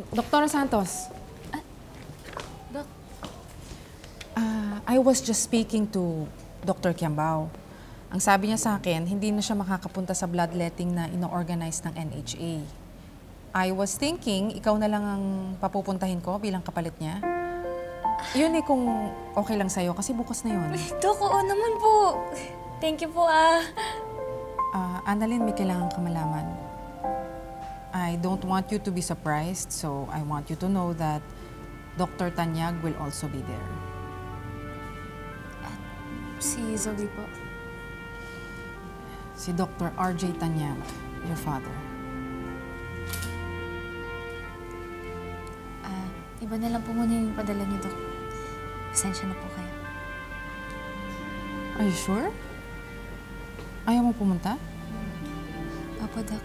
Dr. Santos. Dok. I was just speaking to Dr. Kiambao. Ang sabi niya sa akin, hindi na siya makakapunta sa bloodletting na ino-organize ng NHA. I was thinking, ikaw na lang ang papupuntahin ko bilang kapalit niya. Yun eh kung okay lang sa'yo kasi bukas na yun. Dok, oo naman po. Thank you po Annalyn, may kailangan ka malaman. I don't want you to be surprised, so I want you to know that Dr. Tanyag will also be there. Si Zoe po. Si Dr. RJ Tanyag, your father. Iba na lang po muna yung padala niyo, Dok. Pasensya na po kayo. Are you sure? Ayaw mo pumunta? Opo, Dok.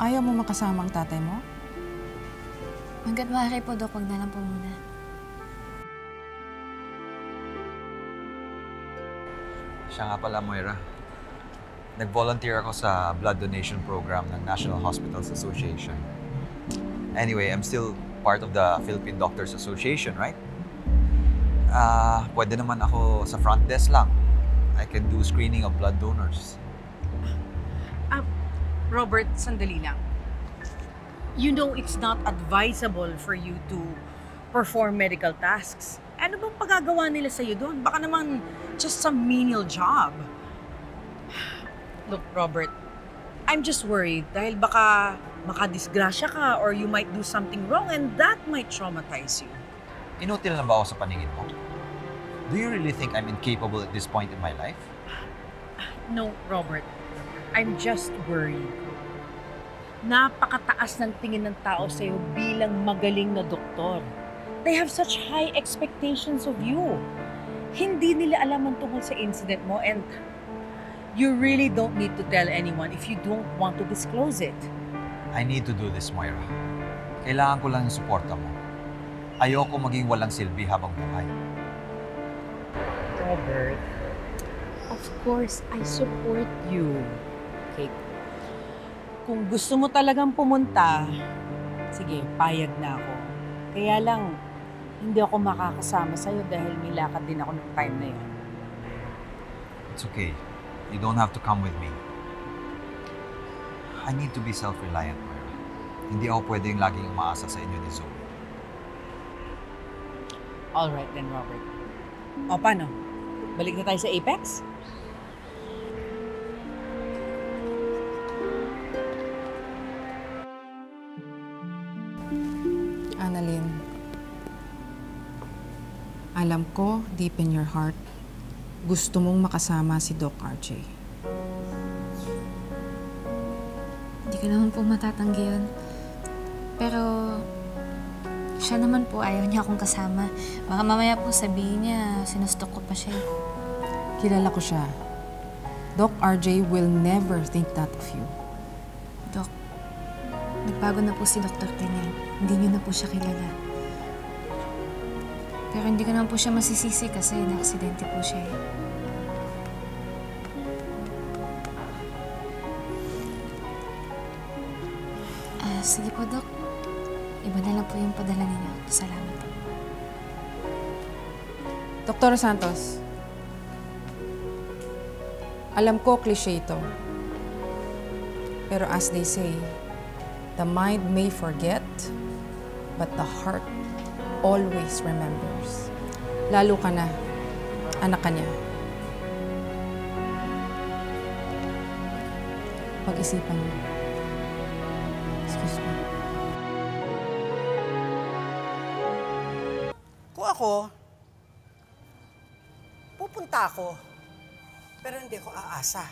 Ayaw mo makasama ang tatay mo? Hanggat maaari po, Dok, wag na lang po muna. Siya nga pala, Moira. Nag-volunteer ako sa blood donation program ng National Hospitals Association. Anyway, I'm still part of the Philippine Doctors Association, right? Pwede naman ako sa front desk lang. I can do screening of blood donors. Robert, sandali lang. You know it's not advisable for you to perform medical tasks. Ano bang pagagawa nila sa'yo doon? Baka naman just some menial job. Look, Robert, I'm just worried dahil baka makadisgrasya ka or you might do something wrong and that might traumatize you. Inutil na ba ako sa paningin mo? Do you really think I'm incapable at this point in my life? No, Robert. I'm just worried. Napakataas ng tingin ng tao sa'yo bilang magaling na doktor. They have such high expectations of you. Hindi nila alam ang tungkol sa incident mo and you really don't need to tell anyone if you don't want to disclose it. I need to do this, Moira. Kailangan ko lang yung suporta mo. Ayoko maging walang silbi habang buhay. Robert, of course, I support you. Okay. Kung gusto mo talagang pumunta, sige, payag na ako. Kaya lang, hindi ako makakasama sa'yo dahil may lakad din ako ng time na yun. It's okay. You don't have to come with me. I need to be self-reliant, Moira. Hindi ako pwedeng laging umaasa sa inyo ni Zoe. All right then, Robert. O, paano? Balik na tayo sa Apex? Annalyn, alam ko, deep in your heart, gusto mong makasama si Doc RJ. Hindi ko naman po matatanggi yun. Pero siya naman po, ayaw niya akong kasama. Baka mamaya po sabihin niya, sinustok ko pa siya. Kilala ko siya. Doc RJ will never think that of you. Dok, nagbago na po si Dr. Tanyag. Hindi niyo na po siya kilala. Pero hindi ko naman po siya masisisi kasi na-aksidente po siya eh. Sige po, Dok. Iba na lang po yung padala ninyo. Salamat po. Dr. Santos, alam ko cliché ito. Pero as they say, the mind may forget, but the heart always remembers. Lalo ka na, anak ka niya. Pag-isipan mo. Excuse me. Kung ako, pupunta ako. Pero hindi ako aasa.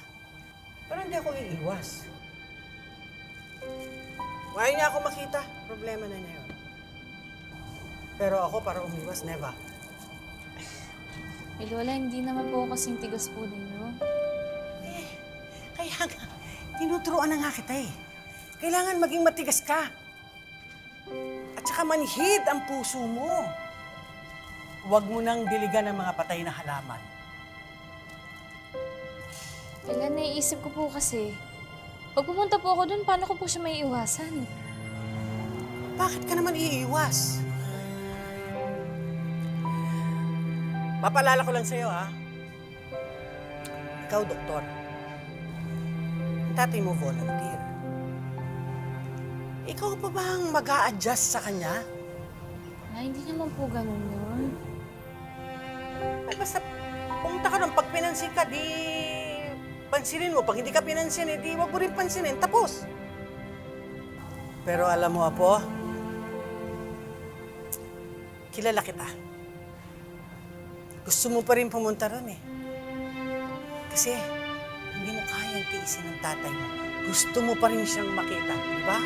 Pero hindi ako iiwas. Kaya niya ako makita, problema na niya yun. Pero ako para umiwas, never. Lola, hindi naman po kasing tigas po ninyo. Kaya nga, tinuturuan na nga kita eh. Kailangan maging matigas ka. At saka manhid ang puso mo. Huwag mo nang diligan ng mga patay na halaman. Naiisip ko po kasi, pag pumunta po ako doon, paano ko po siya may iwasan? Bakit ka naman iiwas? Papaalala ko lang sa'yo, ha? Ikaw, doktor. Ang tatay mo volunteer. Ikaw pa ba ang mag-a-adjust sa kanya? Hindi naman po ganun yun. Ay, basta pumunta ka doon. Pag pinansin ka, di pansinin mo. Pag hindi ka pinansin, di wag mo rin pansinin. Tapos. Pero alam mo, Apo, kilala kita. Gusto mo pa rin pumunta ron eh. Kasi hindi mo kayang tiisin ng tatay mo. Gusto mo pa rin siyang makita, di ba?